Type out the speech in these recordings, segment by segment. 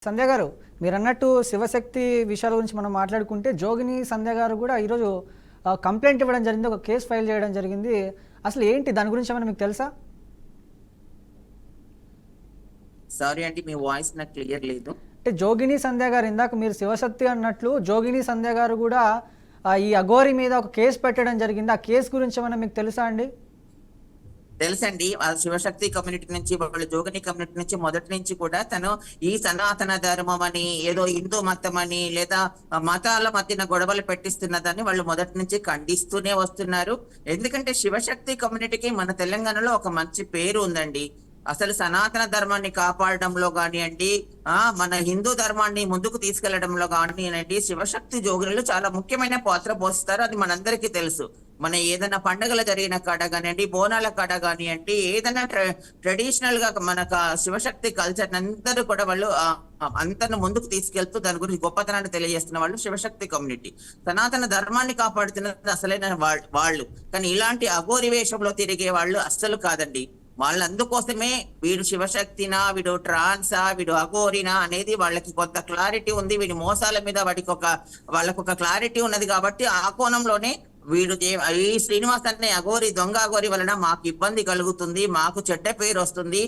సంధ్య గారు, మీరన్నట్టు శివశక్తి విషయాల గురించి మనం మాట్లాడుకుంటే జోగిని సంధ్య గారు కూడా ఈరోజు కంప్లైంట్ ఇవ్వడం జరిగింది, ఒక కేసు ఫైల్ చేయడం జరిగింది. అసలు ఏంటి దాని గురించి ఏమైనా మీకు తెలుసా? సారీ అండి, మీ వాయిస్ నాకు క్లియర్ లేదు. అంటే జోగిని సంధ్య గారు, ఇందాక మీరు శివశక్తి అన్నట్లు జోగిని సంధ్య గారు కూడా ఈ అఘోరి మీద ఒక కేసు పెట్టడం జరిగింది. ఆ కేసు గురించి ఏమైనా మీకు తెలుసా అండి? తెలుసండి, వాళ్ళ శివశక్తి కమ్యూనిటీ నుంచి, వాళ్ళ జోగిని కమ్యూనిటీ నుంచి మొదటి నుంచి కూడా తను ఈ సనాతన ధర్మం అని, ఏదో హిందూ మతం అని, లేదా మతాల మధ్యన గొడవలు పెట్టిస్తున్నదని వాళ్ళు మొదటి నుంచి ఖండిస్తూనే వస్తున్నారు. ఎందుకంటే శివశక్తి కమ్యూనిటీకి మన తెలంగాణలో ఒక మంచి పేరు ఉందండి. అసలు సనాతన ధర్మాన్ని కాపాడడంలో కానివ్వండి, మన హిందూ ధర్మాన్ని ముందుకు తీసుకెళ్లడంలో కానివ్వండి, శివశక్తి జోగులు చాలా ముఖ్యమైన పాత్ర పోస్తారు. అది మనందరికీ తెలుసు. మన ఏదైనా పండుగలు జరిగిన కాడ కానివ్వండి, బోనాల కాడ కానివ్వండి, ఏదైనా ట్రెడిషనల్ గా మన శివశక్తి కల్చర్ అందరూ కూడా వాళ్ళు అంతను ముందుకు తీసుకెళ్తూ దాని గురించి గొప్పతనాన్ని తెలియజేస్తున్న వాళ్ళు శివశక్తి కమ్యూనిటీ. సనాతన ధర్మాన్ని కాపాడుతున్నది అసలైన వాళ్ళు. కానీ ఇలాంటి అఘోరి వేషంలో తిరిగే వాళ్ళు అస్సలు కాదండి. వాళ్ళ అందుకోసమే వీడు శివశక్తినా, వీడు ట్రాన్సా, వీడు అఘోరినా అనేది వాళ్ళకి కొంత క్లారిటీ ఉంది. వీడి మోసాల మీద వాళ్ళకు ఒక క్లారిటీ ఉన్నది. కాబట్టి ఆ కోణంలోనే వీడు ఈ శ్రీనివాస్ అనే అఘోరి, దొంగ అఘోరి వలన మాకు ఇబ్బంది కలుగుతుంది, మాకు చెడ్డ పేరు వస్తుంది,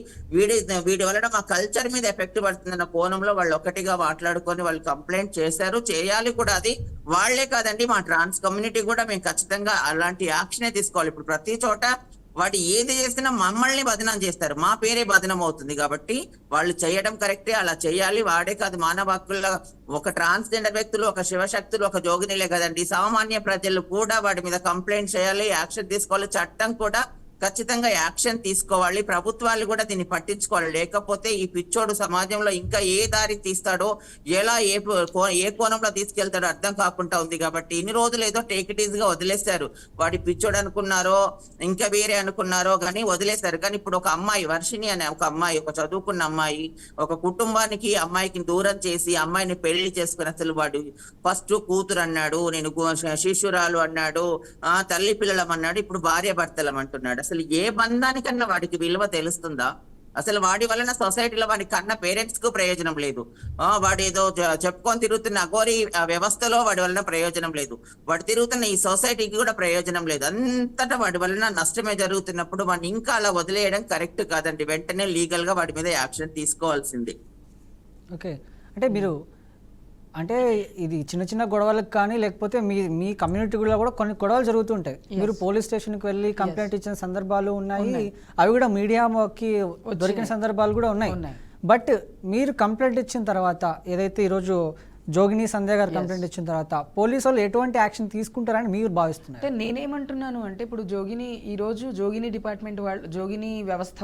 వీడి వలన మా కల్చర్ మీద ఎఫెక్ట్ పడుతుందన్న కోణంలో వాళ్ళు ఒకటిగా మాట్లాడుకొని వాళ్ళు కంప్లైంట్ చేశారు. చేయాలి కూడా. అది వాళ్లే కాదండి, మా ట్రాన్స్ కమ్యూనిటీ కూడా మేము ఖచ్చితంగా అలాంటి యాక్షనే తీసుకోవాలి. ఇప్పుడు ప్రతి చోట వాడు ఏది చేసినా మమ్మల్ని బదనాం చేస్తారు, మా పేరే బదనం అవుతుంది. కాబట్టి వాళ్ళు చేయడం కరెక్టే, అలా చేయాలి. వాడే కాదు, మానవ హక్కుల ఒక ట్రాన్స్జెండర్ వ్యక్తులు, ఒక శివశక్తులు, ఒక జోగినిలే కదండి, సామాన్య ప్రజలు కూడా వాడి మీద కంప్లైంట్ చేయాలి, యాక్షన్ తీసుకోవాలి. చట్టం కూడా ఖచ్చితంగా యాక్షన్ తీసుకోవాలి. ప్రభుత్వాలు కూడా దీన్ని పట్టించుకోవాలి. లేకపోతే ఈ పిచ్చోడు సమాజంలో ఇంకా ఏ దారి తీస్తాడో, ఎలా ఏ కోణంలో తీసుకెళ్తాడో అర్థం కాకుండా ఉంది. కాబట్టి ఇన్ని రోజులు ఏదో టేక్ ఇట్ ఈజ్ గా వదిలేశారు. వాడి పిచ్చోడు అనుకున్నారో, ఇంకా వేరే అనుకున్నారో కానీ వదిలేశారు. కానీ ఇప్పుడు ఒక అమ్మాయి, వర్షిణి అనే ఒక అమ్మాయి, ఒక చదువుకున్న అమ్మాయి, ఒక కుటుంబానికి అమ్మాయికి దూరం చేసి అమ్మాయిని పెళ్లి చేసుకుని, అసలు వాడు ఫస్ట్ కూతురు అన్నాడు, నేను శిష్యురాలు అన్నాడు, తల్లి పిల్లలం అన్నాడు, ఇప్పుడు భార్య భర్తలం అంటున్నాడు. అసలు ఏ బంధానికన్నా వాడికి విలువ తెలుస్తుందా? అసలు వాడి వలన సొసైటీలో వాడి కన్నా పేరెంట్స్ కు ప్రయోజనం లేదు. వాడు ఏదో చెప్పుకొని తిరుగుతున్న అఘోరి వ్యవస్థలో వాడి వలన ప్రయోజనం లేదు. వాడు తిరుగుతున్న ఈ సొసైటీకి కూడా ప్రయోజనం లేదు. అంతటా వాడి వలన నష్టమే జరుగుతున్నప్పుడు వాడిని ఇంకా అలా వదిలేయడం కరెక్ట్ కాదండి. వెంటనే లీగల్ గా వాడి మీద యాక్షన్ తీసుకోవాల్సింది. ఓకే, అంటే మీరు అంటే ఇది చిన్న చిన్న గొడవలకు కానీ, లేకపోతే మీ కమ్యూనిటీలో కూడా కొన్ని గొడవలు జరుగుతుంటాయి. మీరు పోలీస్ స్టేషన్కి వెళ్ళి కంప్లైంట్ ఇచ్చిన సందర్భాలు ఉన్నాయి, అవి కూడా మీడియాకి దొరికిన సందర్భాలు కూడా ఉన్నాయి. బట్ మీరు కంప్లైంట్ ఇచ్చిన తర్వాత, ఏదైతే ఈరోజు జోగిని సంధ్య గారు కంప్లైంట్ ఇచ్చిన తర్వాత పోలీసు వాళ్ళు ఎటువంటి యాక్షన్ తీసుకుంటారని మీరు భావిస్తున్నారు? అంటే నేనేమంటున్నాను అంటే, ఇప్పుడు ఈరోజు జోగిని డిపార్ట్మెంట్ వాళ్ళు, జోగిని వ్యవస్థ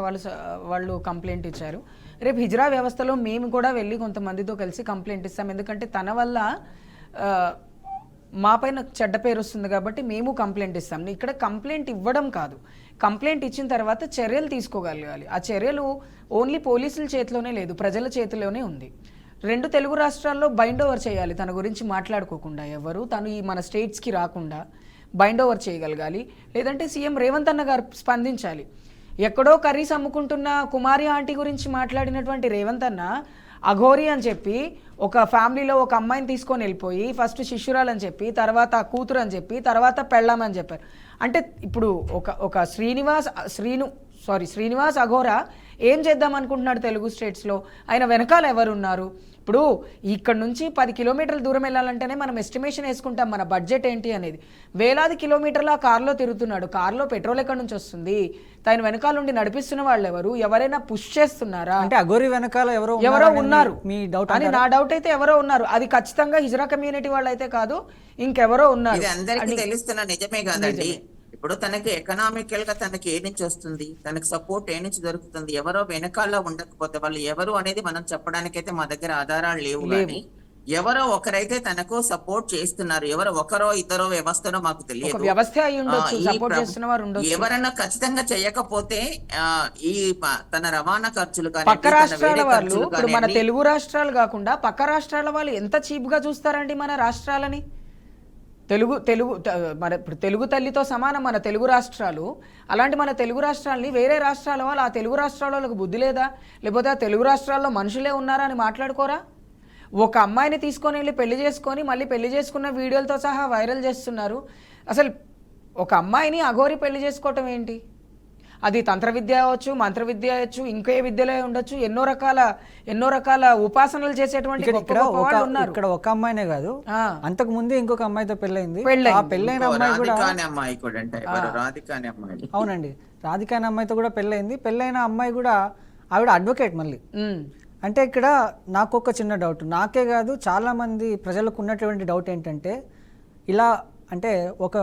వాళ్ళు కంప్లైంట్ ఇచ్చారు. రేపు హిజ్రా వ్యవస్థలో మేము కూడా వెళ్ళి కొంతమందితో కలిసి కంప్లైంట్ ఇస్తాం. ఎందుకంటే తన వల్ల మా పైన చెడ్డ పేరు వస్తుంది కాబట్టి మేము కంప్లైంట్ ఇస్తాం. ఇక్కడ కంప్లైంట్ ఇవ్వడం కాదు, కంప్లైంట్ ఇచ్చిన తర్వాత చర్యలు తీసుకోగలగాలి. ఆ చర్యలు ఓన్లీ పోలీసుల చేతిలోనే లేదు, ప్రజల చేతిలోనే ఉంది. 2 తెలుగు రాష్ట్రాల్లో బైండ్ ఓవర్ చేయాలి. తన గురించి మాట్లాడుకోకుండా ఎవరు, తను ఈ మన స్టేట్స్కి రాకుండా బైండ్ ఓవర్ చేయగలగాలి. లేదంటే సీఎం రేవంత్ అన్న గారు స్పందించాలి. ఎక్కడో కర్రీస్ అమ్ముకుంటున్న కుమారి ఆంటీ గురించి మాట్లాడినటువంటి రేవంత్ అన్న అఘోరి అని చెప్పి, ఒక ఫ్యామిలీలో ఒక అమ్మాయిని తీసుకొని వెళ్ళిపోయి ఫస్ట్ శిష్యురాలు అని చెప్పి, తర్వాత కూతురు అని చెప్పి, తర్వాత పెళ్ళామని చెప్పారు. అంటే ఇప్పుడు ఒక శ్రీనివాస్ అఘోరా ఏం చేద్దాం అనుకుంటున్నాడు తెలుగు స్టేట్స్లో? ఆయన వెనకాల ఎవరున్నారు? ఇప్పుడు ఇక్కడ నుంచి 10 కిలోమీటర్ల దూరం వెళ్ళాలంటేనే మనం ఎస్టిమేషన్ వేసుకుంటాం మన బడ్జెట్ ఏంటి అనేది. వేలాది కిలోమీటర్ల కార్లో తిరుగుతున్నాడు. కార్లో పెట్రోల్ ఎక్కడి నుంచి వస్తుంది? తన వెనకాల నుండి నడిపిస్తున్న వాళ్ళు ఎవరు? ఎవరైనా పుష్ చేస్తున్నారా? అంటే అఘోరి వెనకాల ఎవరో ఉన్నారు మీ డౌట్ అని నా డౌట్ అయితే ఎవరో ఉన్నారు. అది ఖచ్చితంగా హిజ్రా కమ్యూనిటీ వాళ్ళు అయితే కాదు, ఇంకెవరో ఉన్నారు. అందరికీ తెలుస్తున్న నిజమే కాదండి. ఇప్పుడు తనకి ఎకనామికల్ గా తనకి ఏ నుంచి వస్తుంది, తనకి సపోర్ట్ ఏ నుంచి దొరుకుతుంది? ఎవరో వెనకాల ఉండకపోతే వాళ్ళు ఎవరు అనేది మనం చెప్పడానికైతే మా దగ్గర ఆధారాలు లేవు. కానీ ఎవరో ఒకరైతే తనకు సపోర్ట్ చేస్తున్నారు. ఎవరో ఒకరో ఇద్దరో వ్యవస్థనో మాకు తెలియదు. ఎవరైనా ఖచ్చితంగా చేయకపోతే ఈ తన రవాణా ఖర్చులు కానీ, పక్క రాష్ట్రాల వాళ్ళు, ఇప్పుడు మన తెలుగు రాష్ట్రాలు కాకుండా పక్క రాష్ట్రాల వాళ్ళు ఎంత చీప్ గా చూస్తారండి మన రాష్ట్రాలని. ఇప్పుడు తెలుగు తల్లితో సమానం మన తెలుగు రాష్ట్రాలు. అలాంటి మన తెలుగు రాష్ట్రాలని వేరే రాష్ట్రాల వాళ్ళు, ఆ తెలుగు రాష్ట్రాల వాళ్ళకి బుద్ధి లేదా, లేకపోతే ఆ తెలుగు రాష్ట్రాల్లో మనుషులే ఉన్నారా అని మాట్లాడుకోరా? ఒక అమ్మాయిని తీసుకొని వెళ్ళి పెళ్లి చేసుకొని మళ్ళీ పెళ్లి చేసుకున్న వీడియోలతో సహా వైరల్ చేస్తున్నారు. అసలు ఒక అమ్మాయిని అఘోరి పెళ్లి చేసుకోవటం ఏంటి? అది తంత్ర విద్య అవ్వచ్చు, మంత్ర విద్య అవ్వచ్చు, ఇంకే విద్యలో ఉండొచ్చు. ఎన్నో రకాల ఉపాసనలు చేసేటువంటి గొప్ప గొప్ప వాళ్ళు ఉన్నారు. ఇక్కడ ఒక అమ్మాయినే కాదు, అంతకు ముందు ఇంకొక అమ్మాయితో పెళ్ళైంది. ఆ పెళ్ళైన ఇంకో అమ్మాయి కూడా రాధిక అనే అమ్మాయి కూడా అంటే ఎవరు? రాధిక అనే అమ్మాయి. అవునండి, రాధిక అనే అమ్మాయితో కూడా పెళ్ళైంది. పెళ్ళైన అమ్మాయి కూడా ఆవిడ అడ్వకేట్ మళ్ళీ. అంటే ఇక్కడ నాకు ఒక చిన్న డౌట్, నాకే కాదు చాలా మంది ప్రజలకు ఉన్నటువంటి డౌట్ ఏంటంటే, ఇలా అంటే ఒక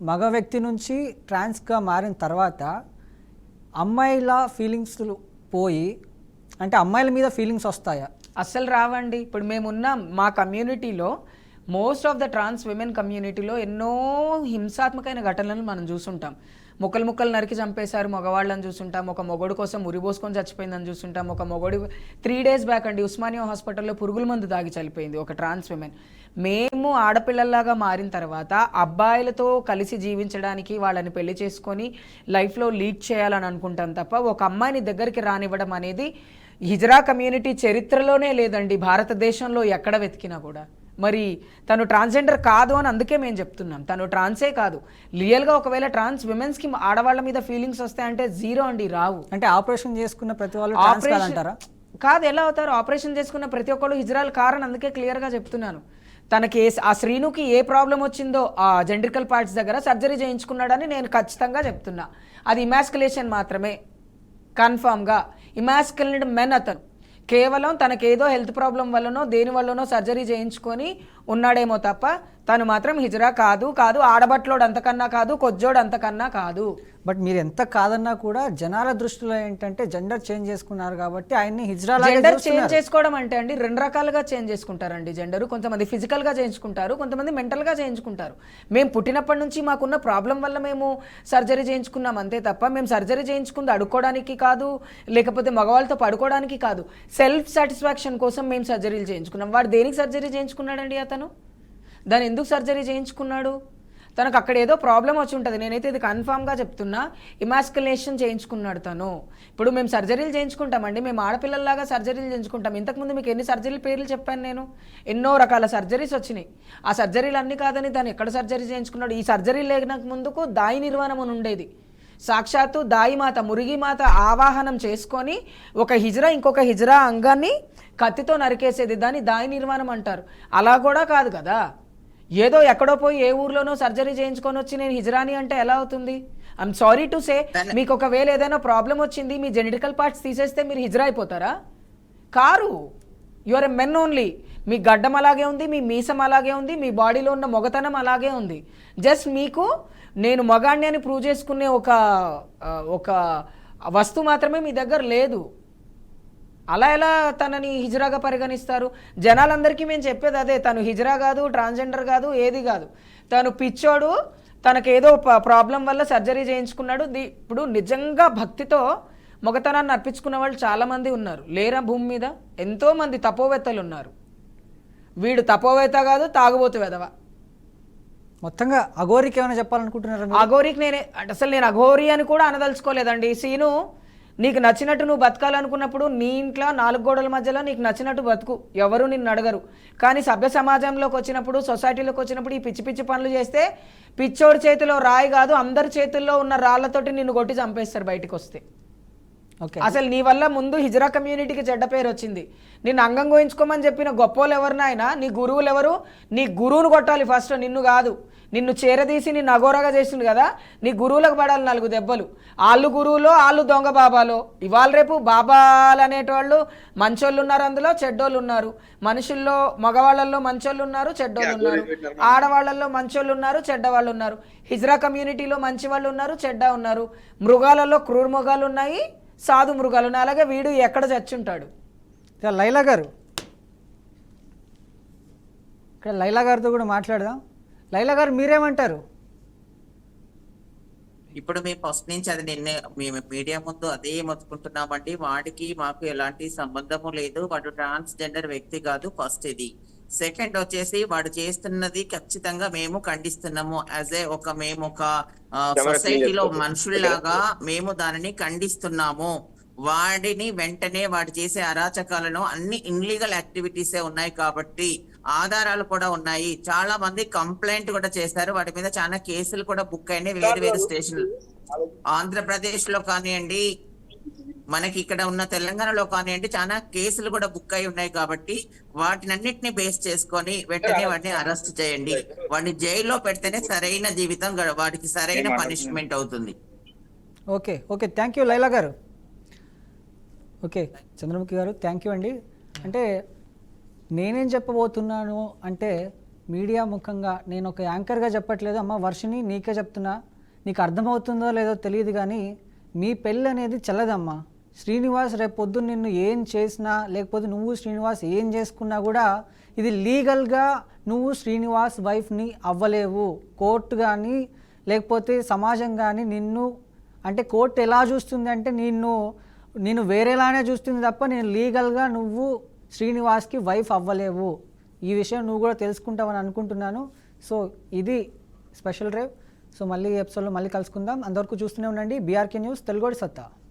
మగ వ్యక్తి నుంచి ట్రాన్స్గా మారిన తర్వాత అమ్మాయిల ఫీలింగ్స్ పోయి అంటే అమ్మాయిల మీద ఫీలింగ్స్ వస్తాయా? అస్సలు రావండి. ఇప్పుడు మేమున్నాం మా కమ్యూనిటీలో, most of the trans women కమ్యూనిటీలో ఎన్నో హింసాత్మకమైన ఘటనలను మనం చూసుంటాం. ముక్కలు నరికి చంపేశారు మగవాళ్ళని చూసుంటాం, ఒక మొగోడు కోసం ఉరిపోసుకొని చచ్చిపోయిందని చూసుంటాం. ఒక మొగోడు 3 days బ్యాక్ అండి ఉస్మానియా హాస్పిటల్లో పురుగుల మందు దాగి చనిపోయింది ఒక ట్రాన్స్ విమెన్. మేము ఆడపిల్లల్లాగా మారిన తర్వాత అబ్బాయిలతో కలిసి జీవించడానికి వాళ్ళని పెళ్లి చేసుకొని లైఫ్లో లీడ్ చేయాలని అనుకుంటాం తప్ప ఒక అమ్మాయిని దగ్గరికి రానివ్వడం అనేది హిజ్రా కమ్యూనిటీ చరిత్రలోనే లేదండి, భారతదేశంలో ఎక్కడ వెతికినా కూడా. మరి తను ట్రాన్స్జెండర్ కాదు అని అందుకే మేము చెప్తున్నాం. తను ట్రాన్సే కాదు, రియల్గా ఒకవేళ ట్రాన్స్ విమెన్స్కి ఆడవాళ్ళ మీద ఫీలింగ్స్ వస్తాయంటే జీరో అండి, రావు. అంటే ఆపరేషన్ చేసుకున్న ప్రతి వాళ్ళు ట్రాన్స్ కాదంటారా? కాదు, ఎలా అవుతారు? ఆపరేషన్ చేసుకున్న ప్రతి ఒక్కళ్ళు హిజ్రాలు కారని అందుకే క్లియర్గా చెప్తున్నాను. తనకి ఆ శ్రీనుకి ఏ ప్రాబ్లం వచ్చిందో ఆ జెండ్రికల్ పార్ట్స్ దగ్గర సర్జరీ చేయించుకున్నాడని నేను ఖచ్చితంగా చెప్తున్నా. అది ఇమాస్కులేషన్ మాత్రమే, కన్ఫామ్గా ఇమాస్కులేటెడ్ మెన్ అతను. కేవలం తనకేదో హెల్త్ ప్రాబ్లం వల్లనో దేని వల్లనో సర్జరీ చేయించుకొని ఉన్నాడేమో తప్ప తను మాత్రం హిజ్రా కాదు. ఆడబట్లోడు అంతకన్నా కాదు, కొజ్జోడు అంతకన్నా కాదు. బట్ మీరు ఎంత కాదన్నా కూడా జనాల దృష్టిలో ఏంటంటే జెండర్ చేంజ్ చేసుకున్నారు కాబట్టి ఆయన్ని హిజ్రా జెండర్ చేంజ్ చేసుకోవడం అంటే అండి 2 రకాలుగా చేంజ్ చేసుకుంటారండి జెండర్. కొంతమంది ఫిజికల్గా చేయించుకుంటారు, కొంతమంది మెంటల్గా చేయించుకుంటారు. మేము పుట్టినప్పటి నుంచి మాకున్న ప్రాబ్లం వల్ల మేము సర్జరీ చేయించుకున్నాం అంతే తప్ప మేము సర్జరీ చేయించుకుంది అడుక్కోవడానికి కాదు, లేకపోతే మగవాళ్ళతో పడుకోవడానికి కాదు. సెల్ఫ్ సాటిస్ఫాక్షన్ కోసం మేము సర్జరీలు చేయించుకున్నాం. వాడు దేనికి సర్జరీ చేయించుకున్నాడండి? అతను దాన్ని ఎందుకు సర్జరీ చేయించుకున్నాడు? తనకు అక్కడ ఏదో ప్రాబ్లం వచ్చి ఉంటుంది. నేనైతే ఇది కన్ఫామ్గా చెప్తున్నా, ఇమాస్కులేషన్ చేయించుకున్నాడు తను. ఇప్పుడు మేము సర్జరీలు చేయించుకుంటామండి, మేము ఆడపిల్లల్లాగా సర్జరీలు చేయించుకుంటాం. ఇంతకుముందు మీకు ఎన్ని సర్జరీల పేర్లు చెప్పాను నేను? ఎన్నో రకాల సర్జరీస్ వచ్చినాయి. ఆ సర్జరీలు అన్నీ కాదని తను ఎక్కడ సర్జరీ చేయించుకున్నాడు? ఈ సర్జరీ లేక ముందుకు దాయి నిర్వాణం అని ఉండేది. సాక్షాత్తు దాయిమాత మురిగిమాత ఆవాహనం చేసుకొని ఒక హిజ్రా ఇంకొక హిజ్రా అంగాన్ని కత్తితో నరికేసేది, దాన్ని దాయి నిర్వాణం అంటారు. అలా కూడా కాదు కదా, ఏదో ఎక్కడో పోయి ఏ ఊర్లోనో సర్జరీ చేయించుకొని వచ్చి నేను హిజ్రాని అంటే ఎలా అవుతుంది? ఐఎమ్ సారీ టు సే, మీకు ఒకవేళ ఏదైనా ప్రాబ్లం వచ్చింది మీ జెనెటికల్ పార్ట్స్ తీసేస్తే మీరు హిజ్రా అయిపోతారా? కారు. You are a men only. మీ గడ్డం అలాగే ఉంది, మీ మీసం అలాగే ఉంది, మీ బాడీలో ఉన్న మొగతనం అలాగే ఉంది. జస్ట్ మీకు నేను మగాణ్ణి అని ప్రూవ్ చేసుకునే ఒక వస్తువు మాత్రమే మీ దగ్గర లేదు. అలా ఎలా తనని హిజ్రాగా పరిగణిస్తారు? జనాలందరికీ మేము చెప్పేది అదే, తను హిజ్రా కాదు, ట్రాన్స్జెండర్ కాదు, ఏది కాదు. తను పిచ్చోడు, తనకేదో ప్రాబ్లం వల్ల సర్జరీ చేయించుకున్నాడు. ఇప్పుడు నిజంగా భక్తితో మొగతనాన్ని అర్పించుకున్న వాళ్ళు చాలామంది ఉన్నారు లేరా భూమి మీద? ఎంతోమంది తపోవేత్తలు ఉన్నారు. వీడు తపోవేత్త కాదు, తాగుబోతు వెదవ. మొత్తంగా అఘోరికి ఏమైనా చెప్పాలనుకుంటున్నారా? అఘోరికి అసలు నేను అఘోరి అని కూడా అనదలుచుకోలేదండి. సీను, నీకు నచ్చినట్టు నువ్వు బతకాలనుకున్నప్పుడు నీ ఇంట్లో 4 గోడల మధ్యలో నీకు నచ్చినట్టు బతుకు, ఎవరు నిన్ను అడగరు. కానీ సభ్య సమాజంలోకి వచ్చినప్పుడు, సొసైటీలోకి వచ్చినప్పుడు ఈ పిచ్చి పిచ్చి పనులు చేస్తే పిచ్చోడి చేతిలో రాయి కాదు అందరి చేతుల్లో ఉన్న రాళ్లతోటి నిన్ను కొట్టి చంపేస్తారు బయటకు వస్తే. అసలు నీ వల్ల ముందు హిజ్రా కమ్యూనిటీకి చెడ్డ పేరు వచ్చింది. నిన్ను అంగం గోయించుకోమని చెప్పిన గొప్పోళ్ళు ఎవరినైనా, నీ గురువులు ఎవరు? నీ గురువును కొట్టాలి ఫస్ట్, నిన్ను కాదు. నిన్ను చేరదీసి నిన్ను అఘోరగా చేసింది కదా, నీ గురువులకు పడాలి 4 దెబ్బలు. వాళ్ళు గురువులో, వాళ్ళు దొంగ బాబాలో. ఇవాళ రేపు బాబాలు అనేటోళ్ళు మంచోళ్ళు ఉన్నారు, అందులో చెడ్డోళ్ళు ఉన్నారు. మనుషుల్లో మగవాళ్ళల్లో మంచోళ్ళు ఉన్నారు, చెడ్డోళ్ళు ఉన్నారు. ఆడవాళ్ళల్లో మంచోళ్ళు ఉన్నారు, చెడ్డవాళ్ళు ఉన్నారు. హిజ్రా కమ్యూనిటీలో మంచి వాళ్ళు ఉన్నారు, చెడ్డ ఉన్నారు. మృగాలలో క్రూర మృగాలు ఉన్నాయి, సాధు మృగాలు ఉన్నాయి. అలాగే వీడు ఎక్కడ చచ్చుంటాడు? లైలా గారు, ఇక్కడ లైలా గారితో కూడా మాట్లాడదాం. లైలా గారు, మీరేమంటారు? ఇప్పుడు మేము ఫస్ట్ నుంచి అది మేము మీడియా ముందు అదే మొత్తుకుంటున్నామండి. వాడికి మాకు ఎలాంటి సంబంధము లేదు, వాడు ట్రాన్స్జెండర్ వ్యక్తి కాదు. ఫస్ట్ ఇది. సెకండ్ వచ్చేసి వాడు చేస్తున్నది ఖచ్చితంగా మేము ఖండిస్తున్నాము. మేము ఒక సొసైటీలో మనుషుల్లాగా మేము దానిని ఖండిస్తున్నాము. వాడిని వెంటనే వాడు చేసే అరాచకాలను అన్ని ఇన్లీగల్ యాక్టివిటీసే ఉన్నాయి కాబట్టి ఆధారాలు కూడా ఉన్నాయి. చాలా మంది కంప్లైంట్ కూడా చేశారు, వాటి మీద చాలా కేసులు కూడా బుక్ అయినాయి వేరు వేరు స్టేషన్, ఆంధ్రప్రదేశ్ లో కానివ్వండి, మనకి ఇక్కడ ఉన్న తెలంగాణలో కానివ్వండి, చాలా కేసులు కూడా బుక్ అయి ఉన్నాయి. కాబట్టి వాటినన్నిటిని బేస్ చేసుకొని వెంటనే వాడిని అరెస్ట్ చేయండి. వాడిని జైల్లో పెడితేనే సరైన జీవితం వాడికి సరైన పనిష్మెంట్ అవుతుంది. Okay okay, thank you Laila గారు. ఓకే చంద్రముఖి గారు, థ్యాంక్ యూ అండి. అంటే నేనేం చెప్పబోతున్నాను అంటే, మీడియా ముఖంగా నేను ఒక యాంకర్గా చెప్పట్లేదు అమ్మ, వర్షిని నీకే చెప్తున్నా, నీకు అర్థమవుతుందో లేదో తెలియదు కానీ మీ పెళ్ళి అనేది చెల్లదమ్మా. శ్రీనివాస్ రేపు పొద్దున్న నిన్ను ఏం చేసినా, లేకపోతే నువ్వు శ్రీనివాస్ ఏం చేసుకున్నా కూడా ఇది లీగల్గా నువ్వు శ్రీనివాస్ వైఫ్ని అవ్వలేవు. కోర్టు కానీ లేకపోతే సమాజం కానీ నిన్ను, అంటే కోర్టు ఎలా చూస్తుంది అంటే నిన్ను వేరేలానే చూస్తుంది తప్ప నేను లీగల్గా నువ్వు శ్రీనివాస్కి వైఫ్ అవ్వలేవు. ఈ విషయం నువ్వు కూడా తెలుసుకుంటావని అనుకుంటున్నాను. సో ఇది స్పెషల్ డ్రైవ్. సో మళ్ళీ ఈ ఎపిసోడ్లో మళ్ళీ కలుసుకుందాం. అంతవరకు చూస్తూనే ఉండండి బీఆర్కే న్యూస్, తెలుగోడి సత్తా.